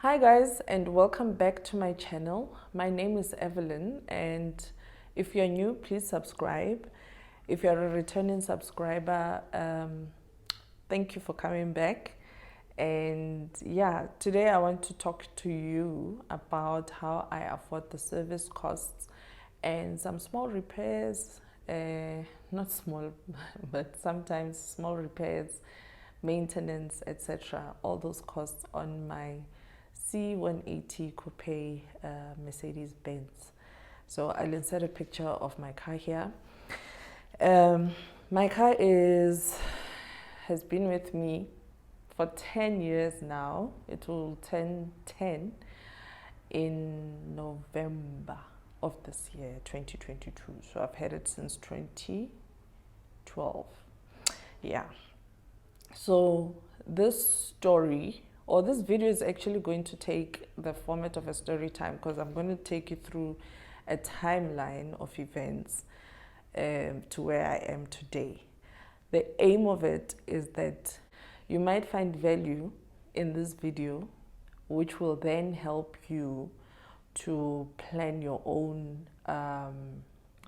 Hi guys, and welcome back to my channel. My name is Evelyn, and if you're new, please subscribe. If you're a returning subscriber, thank you for coming back. And yeah, today I want to talk to you about how I afford the service costs and some small repairs, not small, but sometimes small repairs, maintenance, etc. All those costs on my C180 coupe Mercedes Benz. So I'll insert a picture of my car here. My car has been with me for 10 years now. It will turn 10 in November of this year, 2022. So I've had it since 2012. Yeah. So this story or this video is actually going to take the format of a story time, because I'm going to take you through a timeline of events to where I am today. The aim of it is that you might find value in this video, which will then help you to plan your own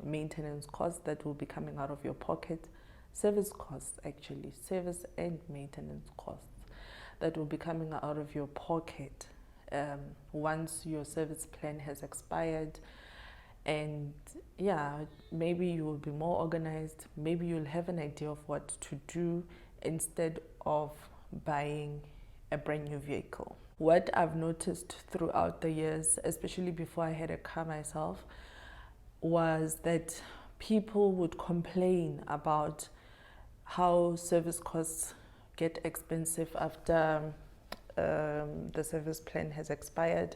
maintenance costs that will be coming out of your pocket. Service costs, actually, service and maintenance costs that will be coming out of your pocket once your service plan has expired. And yeah, maybe you will be more organized. Maybe you'll have an idea of what to do instead of buying a brand new vehicle. What I've noticed throughout the years, especially before I had a car myself, was that people would complain about how service costs get expensive after the service plan has expired,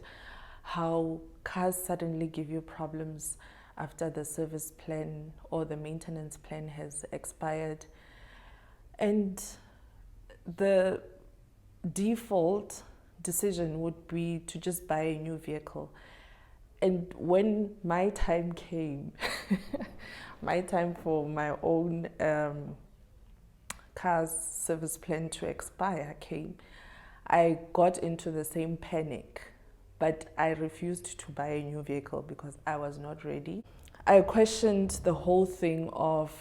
how cars suddenly give you problems after the service plan or the maintenance plan has expired. And the default decision would be to just buy a new vehicle. And when my time came, my time for my own car's service plan to expire came, I got into the same panic, but I refused to buy a new vehicle because I was not ready. I questioned the whole thing of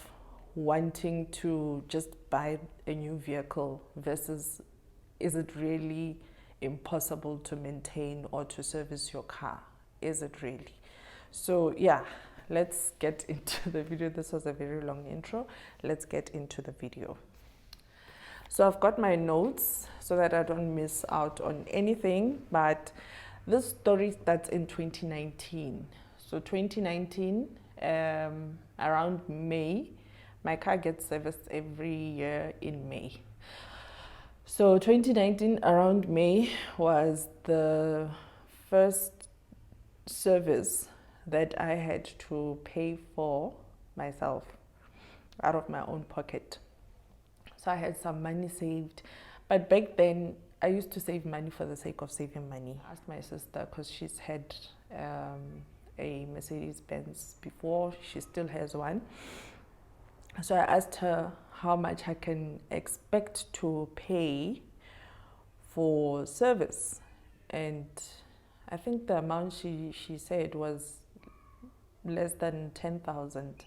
wanting to just buy a new vehicle versus, is it really impossible to maintain or to service your car? Is it really? So yeah, let's get into the video. This was a very long intro. Let's get into the video. So I've got my notes so that I don't miss out on anything, but this story starts in 2019. So 2019, around May, my car gets serviced every year in May. So 2019 around May was the first service that I had to pay for myself out of my own pocket. So I had some money saved, but back then I used to save money for the sake of saving money. I asked my sister, because she's had a Mercedes Benz before, she still has one. So I asked her how much I can expect to pay for service, and I think the amount she said was less than 10,000.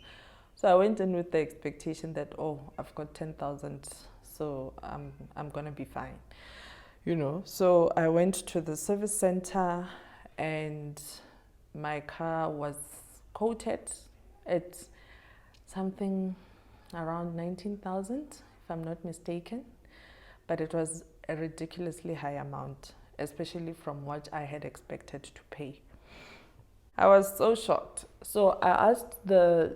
So I went in with the expectation that, oh, I've got 10,000, so I'm gonna be fine, you know. So I went to the service center, and my car was quoted at something around 19,000, if I'm not mistaken, but it was a ridiculously high amount, especially from what I had expected to pay. I was so shocked. So I asked the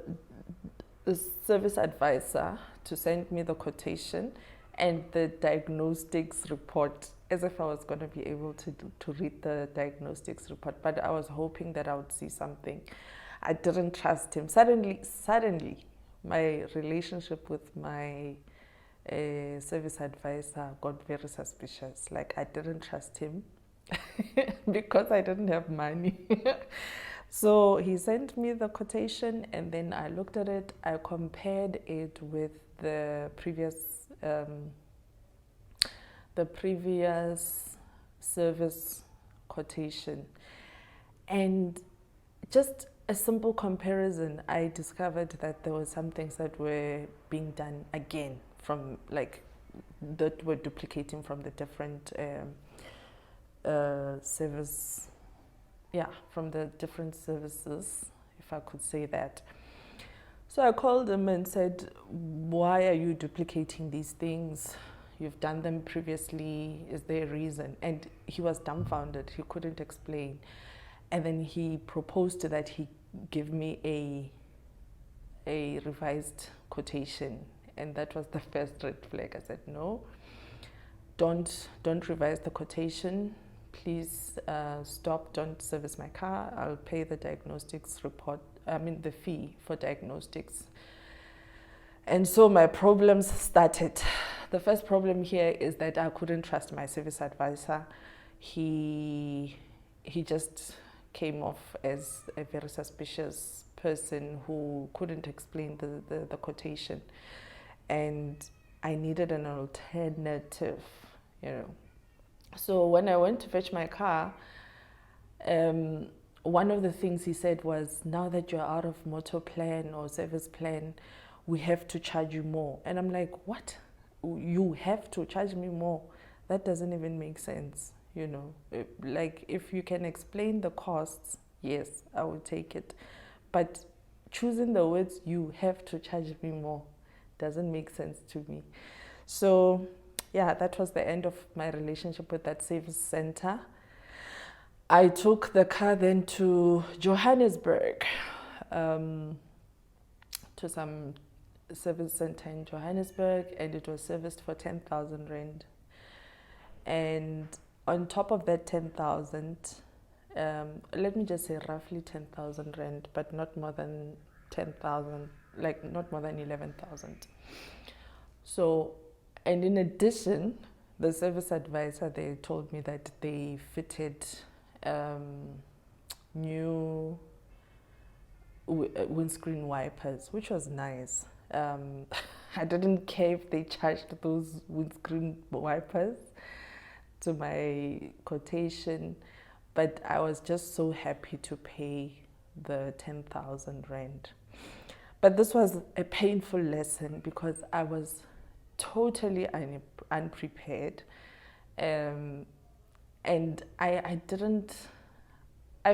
service advisor to send me the quotation and the diagnostics report, as if I was going to be able to read the diagnostics report, but I was hoping that I would see something. I didn't trust him. Suddenly, my relationship with my service advisor got very suspicious. Like, I didn't trust him because I didn't have money. So he sent me the quotation, and then I looked at it. I compared it with the previous service quotation. And just a simple comparison, I discovered that there were some things that were being done again from that were duplicating from the different service, from the different services, if I could say that. So I called him and said, why are you duplicating these things? You've done them previously. Is there a reason? And he was dumbfounded. He couldn't explain. And then he proposed that he give me a revised quotation. And that was the first red flag. I said, no, don't revise the quotation. Please stop, don't service my car. I'll pay the diagnostics report, the fee for diagnostics. And so my problems started. The first problem here is that I couldn't trust my service advisor. He just came off as a very suspicious person who couldn't explain the quotation. And I needed an alternative, So when I went to fetch my car, one of the things he said was, now that you're out of motor plan or service plan, we have to charge you more. And I'm like, what? You have to charge me more? That doesn't even make sense, Like, if you can explain the costs, yes, I will take it. But choosing the words, you have to charge me more, doesn't make sense to me. So that was the end of my relationship with that service center. I took the car then to Johannesburg, to some service center in Johannesburg, and it was serviced for 10,000 rand. And on top of that 10,000, let me just say roughly 10,000 rand, but not more than 10,000, not more than 11,000. So, and in addition, the service advisor, they told me that they fitted new windscreen wipers, which was nice. I didn't care if they charged those windscreen wipers to my quotation, but I was just so happy to pay the 10,000 rand. But this was a painful lesson because I was totally unprepared, and I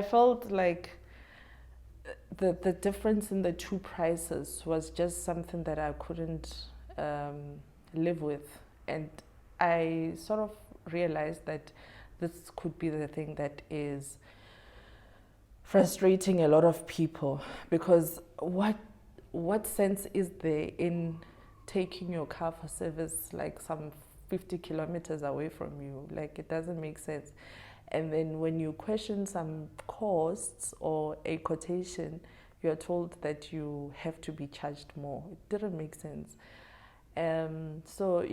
felt like the difference in the two prices was just something that I couldn't live with. And I sort of realized that this could be the thing that is frustrating a lot of people, because what sense is there in taking your car for service like some 50 kilometers away from you? Like, it doesn't make sense. And then when you question some costs or a quotation, you're told that you have to be charged more. It didn't make sense. So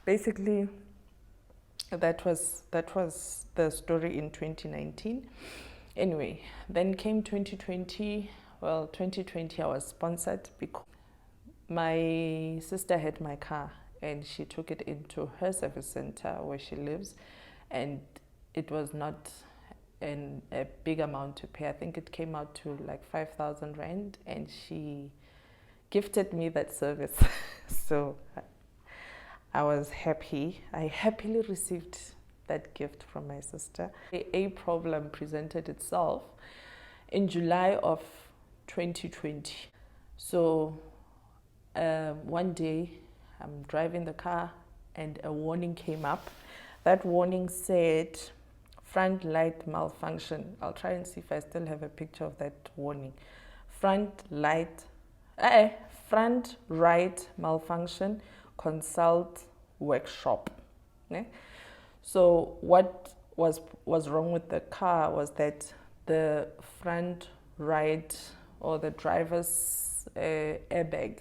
basically that was the story in 2019. Anyway, then came 2020. Well, 2020 I was sponsored because my sister had my car and she took it into her service center where she lives, and it was not a big amount to pay. I think it came out to like 5,000 rand, and she gifted me that service. So I was happy. I happily received that gift from my sister. A problem presented itself in July of 2020. So one day I'm driving the car and a warning came up. That warning said front light malfunction. I'll try and see if I still have a picture of that warning. Front right malfunction, consult workshop. Okay? So what was wrong with the car was that the front right, or the driver's airbag,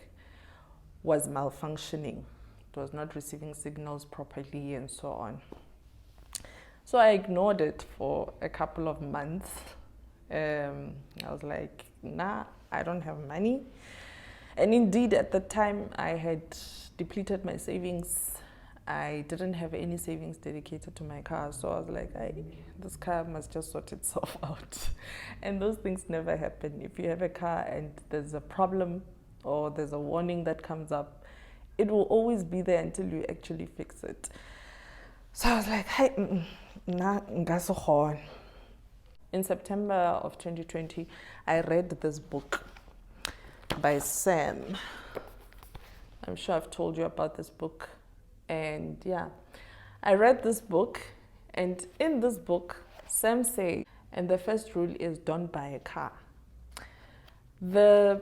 was malfunctioning. It was not receiving signals properly and so on. So I ignored it for a couple of months. I was like, nah, I don't have money. And indeed, at the time, I had depleted my savings. I didn't have any savings dedicated to my car, so I was like, this car must just sort itself out. And those things never happen. If you have a car and there's a problem or there's a warning that comes up, it will always be there until you actually fix it. So I was like, in September of 2020, I read this book by Sam. I'm sure I've told you about this book. And yeah, I read this book, and in this book, Sam says, and the first rule is don't buy a car. The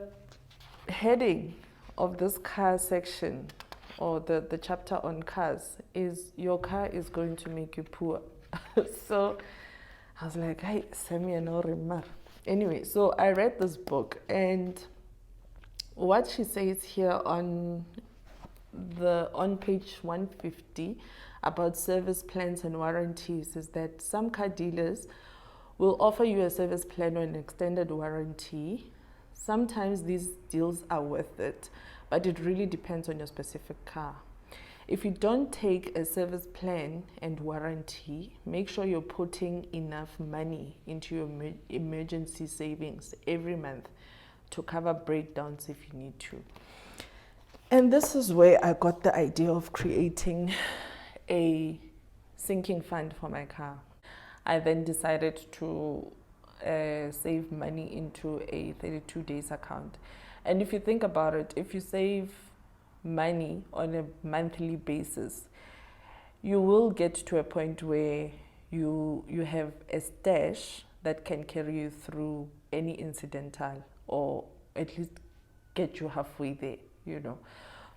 heading of this car section, or the chapter on cars, is your car is going to make you poor. So I was like, hey, Sammy, no remar. Anyway, so I read this book, and what she says here on page 150 about service plans and warranties is that some car dealers will offer you a service plan or an extended warranty. Sometimes these deals are worth it, but it really depends on your specific car. If you don't take a service plan and warranty, make sure you're putting enough money into your emergency savings every month to cover breakdowns if you need to. And this is where I got the idea of creating a sinking fund for my car. I then decided to save money into a 32 days account. And if you think about it, if you save money on a monthly basis, you will get to a point where you have a stash that can carry you through any incidental, or at least get you halfway there, you know.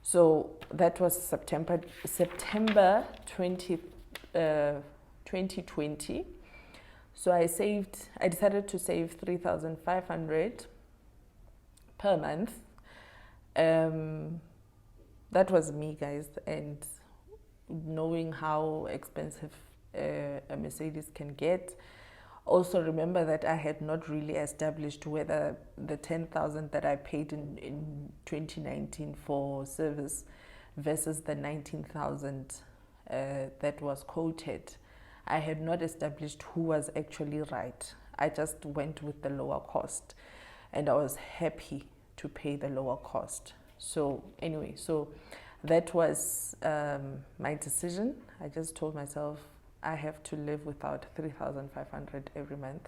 So that was September 2020. So I decided to save 3,500 per month. That was me, guys, and knowing how expensive a Mercedes can get. Also remember that I had not really established whether the 10,000 that I paid in 2019 for service versus the 19,000 that was quoted. I had not established who was actually right. I just went with the lower cost, and I was happy to pay the lower cost. So anyway, so that was my decision. I just told myself I have to live without 3,500 every month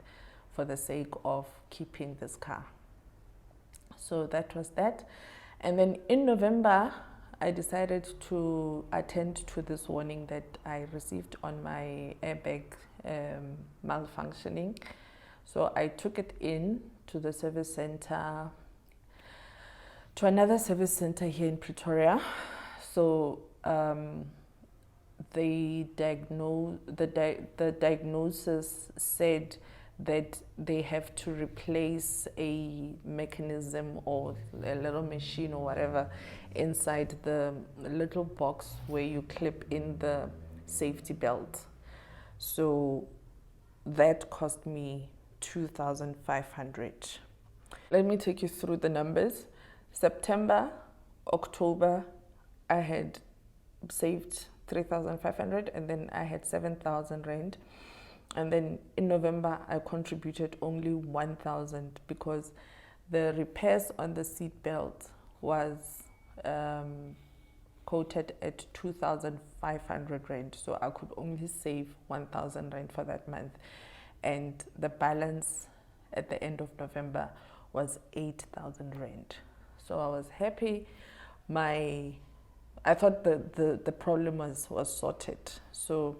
for the sake of keeping this car. So that was that. And then in November, I decided to attend to this warning that I received on my airbag malfunctioning. So I took it in to the service center, to another service center here in Pretoria. So the diagnosis said that they have to replace a mechanism or a little machine or whatever inside the little box where you clip in the safety belt. So that cost me 2,500. Let me take you through the numbers. September, October, I had saved 3,500, and then I had 7,000 rand. And then in November, I contributed only 1,000 because the repairs on the seat belt was quoted at 2,500 rand. So I could only save 1,000 rand for that month. And the balance at the end of November was 8,000 rand. So I was happy. I thought the problem was sorted. So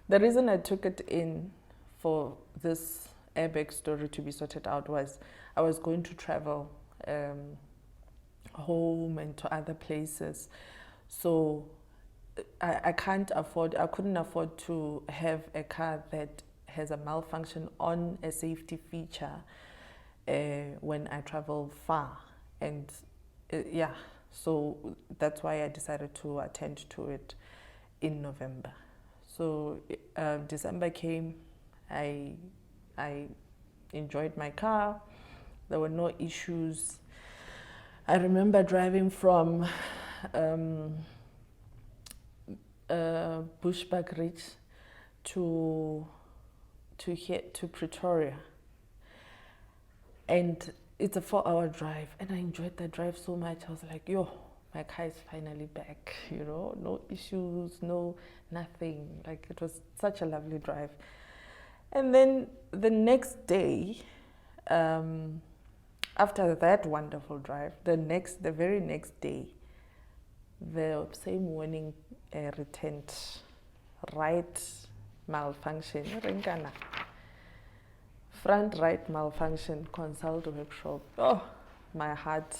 the reason I took it in for this airbag story to be sorted out was I was going to travel home and to other places. So I couldn't afford to have a car that has a malfunction on a safety feature when I travel far. And so that's why I decided to attend to it in November. So December came, I enjoyed my car, there were no issues. I remember driving from Bushbuck Ridge to Pretoria, and it's a 4-hour drive, and I enjoyed that drive so much. I was like, yo, my car is finally back, no issues, no nothing. Like, it was such a lovely drive. And then the next day, after that wonderful drive, the very next day, the same warning returned. Right malfunction, front right malfunction, consult workshop. Oh, my heart.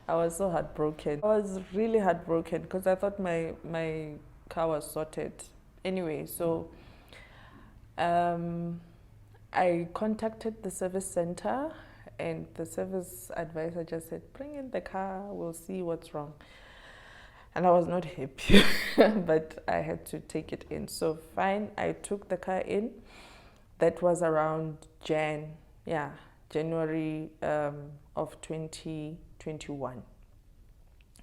I was so heartbroken. I was really heartbroken because I thought my car was sorted. Anyway, so I contacted the service center, and the service advisor just said, bring in the car, we'll see what's wrong. And I was not happy, but I had to take it in. So fine, I took the car in. That was around January of 2021.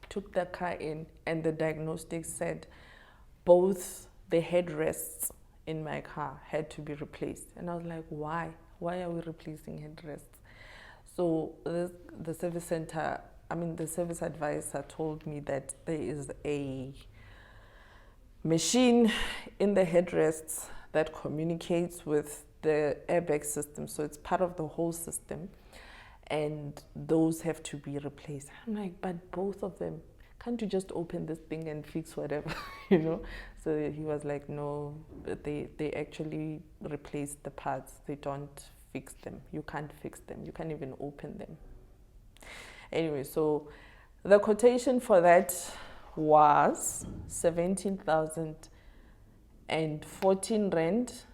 Took the car in, and the diagnostics said both the headrests in my car had to be replaced. And I was like, why? Why are we replacing headrests? So the service center, the service advisor told me that there is a machine in the headrests that communicates with the airbag system. So it's part of the whole system, and those have to be replaced. I'm like, but both of them, can't you just open this thing and fix whatever, So he was like, no, they actually replace the parts. They don't fix them. You can't fix them. You can't even open them. Anyway, so the quotation for that was 17,014 rand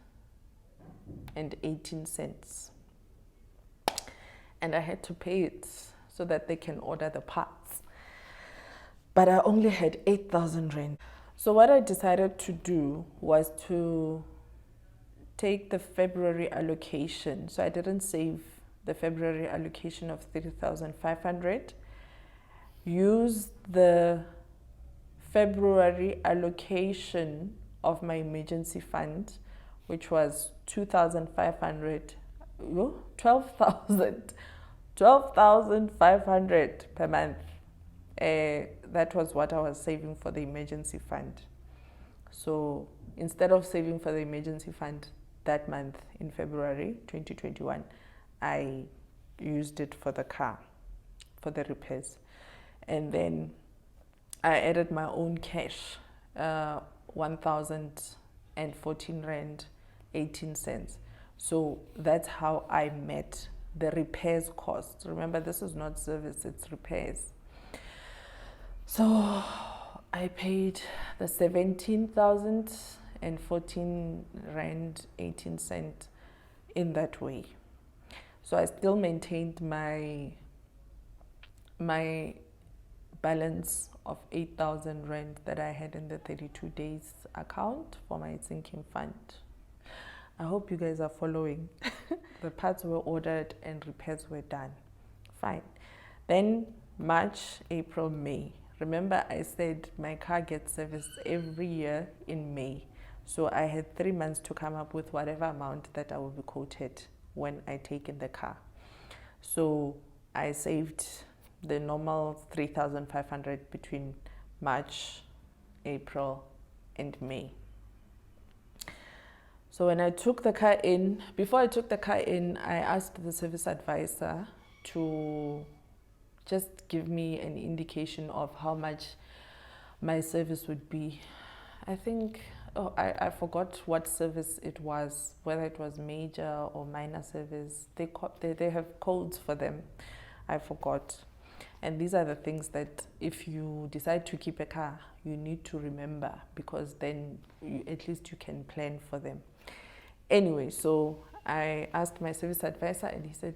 and 18 cents. And I had to pay it so that they can order the parts. But I only had 8,000 rand. So what I decided to do was to take the February allocation. So I didn't save the February allocation of 30,500. Use the February allocation of my emergency fund, which was 2,500, 12,500 per month. That was what I was saving for the emergency fund. So instead of saving for the emergency fund that month in February 2021, I used it for the car, for the repairs. And then I added my own cash, 1,014 rand, 18 cents. So that's how I met the repairs cost. Remember, this is not service, it's repairs. So I paid the 17,014 rand, 18 cents in that way. So I still maintained my balance of 8,000 rand that I had in the 32 days account for my sinking fund. I hope you guys are following. The parts were ordered and repairs were done. Fine. Then March, April, May. Remember, I said my car gets serviced every year in May. So I had 3 months to come up with whatever amount that I will be quoted when I take in the car. So I saved the normal 3,500 between March, April, and May. So when I took the car in, before I took the car in, I asked the service advisor to just give me an indication of how much my service would be. I think, I forgot what service it was, whether it was major or minor service. They have codes for them. I forgot. And these are the things that if you decide to keep a car, you need to remember, because then at least you can plan for them. Anyway, so I asked my service advisor, and he said,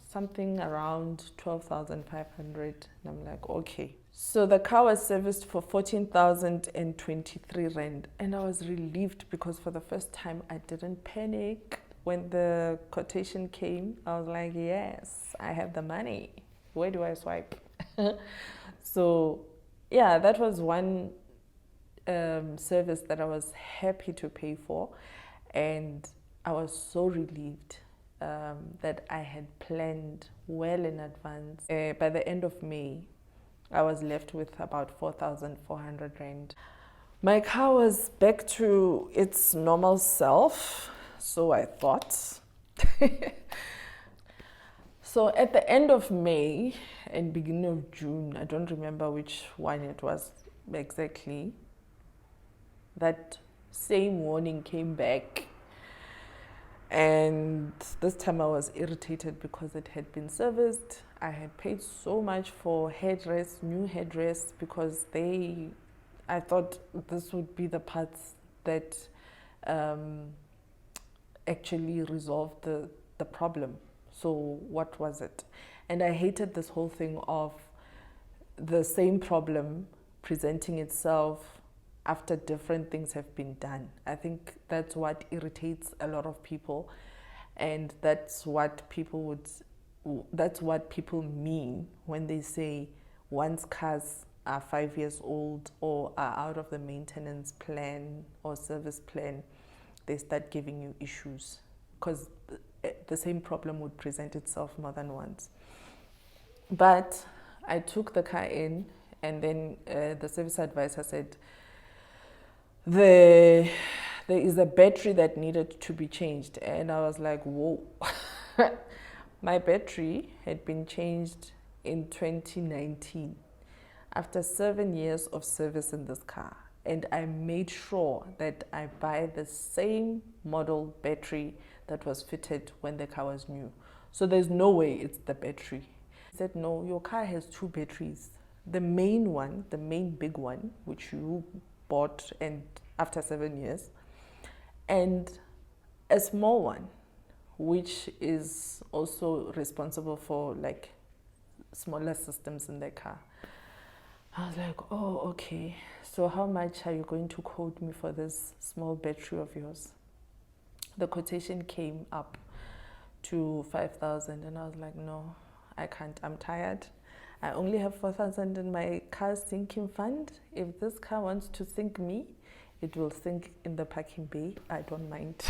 something around 12,500. And I'm like, okay. So the car was serviced for 14,023 rand. And I was relieved, because for the first time I didn't panic when the quotation came. I was like, yes, I have the money. Where do I swipe? So yeah, that was one service that I was happy to pay for, and I was so relieved that I had planned well in advance. By the end of May, I was left with about 4,400 rand. My car was back to its normal self, so I thought. So at the end of May and beginning of June, I don't remember which one it was exactly, that same warning came back. And this time I was irritated because it had been serviced. I had paid so much for headrests, new headrests, because I thought this would be the parts that actually resolved the problem. So what was it? And I hated this whole thing of the same problem presenting itself after different things have been done. I think that's what irritates a lot of people, and that's what people mean when they say once cars are 5 years old or are out of the maintenance plan or service plan, they start giving you issues, because the same problem would present itself more than once. But I took the car in, and then the service advisor said, there is a battery that needed to be changed. And I was like, whoa. My battery had been changed in 2019 after 7 years of service in this car. And I made sure that I buy the same model battery that was fitted when the car was new. So there's no way it's the battery. He said, no, your car has two batteries. The main one, the main big one, which you bought and after 7 years, and a small one, which is also responsible for like smaller systems in the car. I was like, oh, okay. So how much are you going to quote me for this small battery of yours? The quotation came up to 5,000, and I was like, no, I can't. I'm tired. I only have 4,000 in my car sinking fund. If this car wants to sink me, it will sink in the parking bay. I don't mind.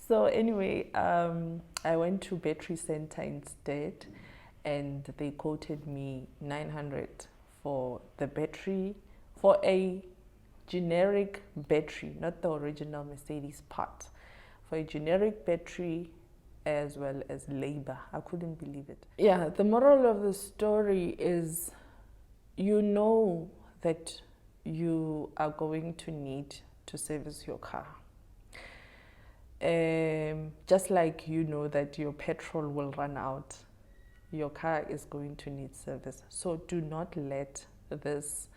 So anyway, I went to Battery Center instead, and they quoted me 900 for the battery, for a generic battery, not the original Mercedes part, for a generic battery as well as labor. I couldn't believe it. Yeah, the moral of the story is, you know that you are going to need to service your car. Just like you know that your petrol will run out, your car is going to need service. So do not let this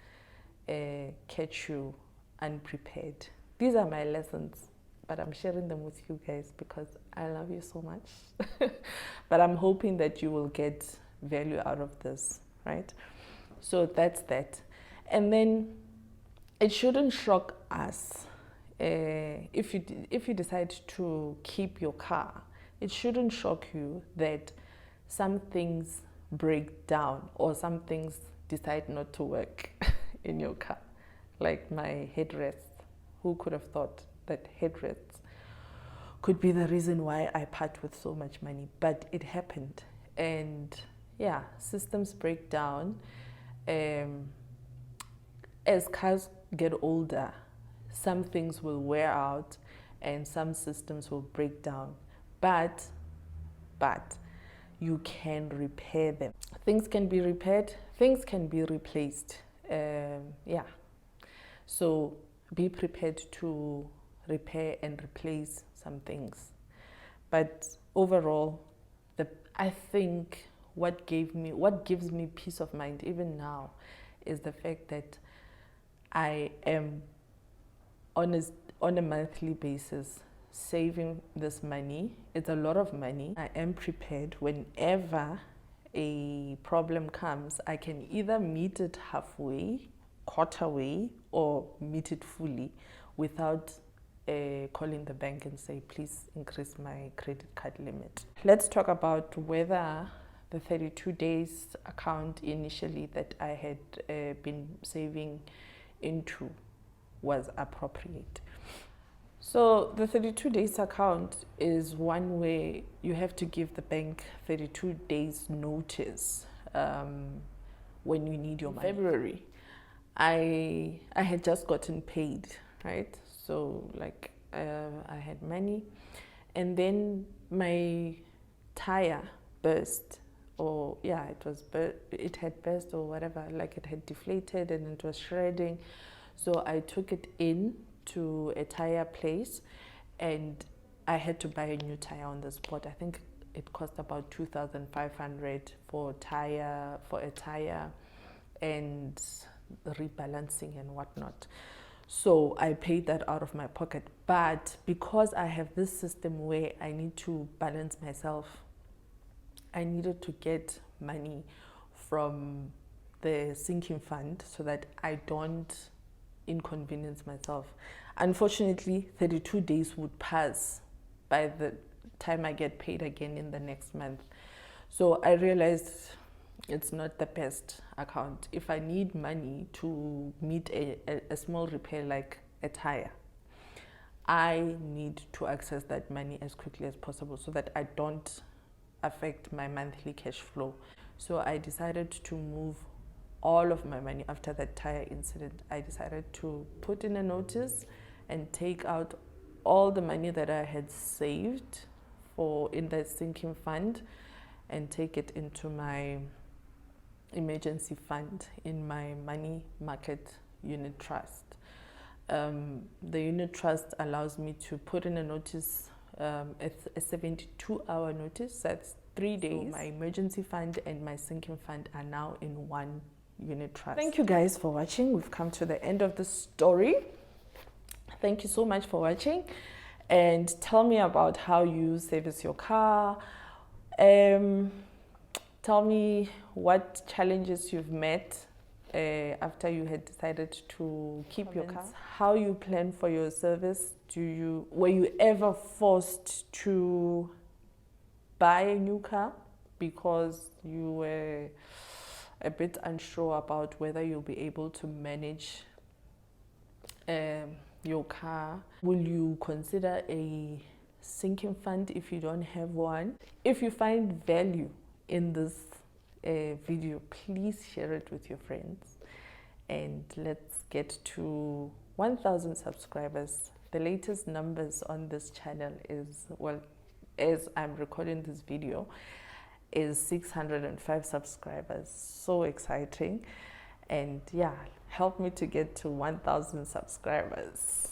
catch you unprepared. These are my lessons, but I'm sharing them with you guys because I love you so much. But I'm hoping that you will get value out of this, right? So that's that. And then it shouldn't shock us if you decide to keep your car. It shouldn't shock you that some things break down or some things decide not to work in your car, like my headrest. Who could have thought that headrests could be the reason why I part with so much money? But it happened. And yeah, systems break down. As cars get older, some things will wear out and some systems will break down. But you can repair them. Things can be repaired, things can be replaced. Yeah. So be prepared to repair and replace some things. But overall, I think what gives me peace of mind even now is the fact that I am on a monthly basis saving this money. It's a lot of money. I am prepared whenever a problem comes. I can either meet it halfway, quarter way, or meet it fully without calling the bank and say, please increase my credit card limit. Let's talk about whether the 32 days account initially that I had been saving into was appropriate. So the 32 days account is one way you have to give the bank 32 days notice when you need your money. February, I had just gotten paid, right? So like I had money, and then my tire burst, or yeah, it had burst or whatever, like it had deflated and it was shredding. So I took it in to a tire place, and I had to buy a new tire on the spot. I think it cost about 2,500 for a tire and rebalancing and whatnot. So I paid that out of my pocket. But because I have this system where I need to balance myself, I needed to get money from the sinking fund so that I don't inconvenience myself. Unfortunately, 32 days would pass by the time I get paid again in the next month. So I realized it's not the best account. If I need money to meet a small repair like a tire, I need to access that money as quickly as possible so that I don't affect my monthly cash flow. So I decided to move all of my money after that tire incident. I decided to put in a notice and take out all the money that I had saved in that sinking fund and take it into my emergency fund in my money market unit trust. The unit trust allows me to put in a notice, a 72-hour notice. That's 3 days. So my emergency fund and my sinking fund are now in one unit trust. Thank you guys for watching. We've come to the end of the story. Thank you so much for watching, and tell me about how you service your car. Tell me what challenges you've met after you had decided to keep your car. How you plan for your service. Were you ever forced to buy a new car because you were a bit unsure about whether you'll be able to manage your car? Will you consider a sinking fund if you don't have one? If you find value in this video, please share it with your friends, and let's get to 1,000 subscribers. The latest numbers on this channel is, well, as I'm recording this video, is 605 subscribers. So exciting. And yeah, help me to get to 1,000 subscribers.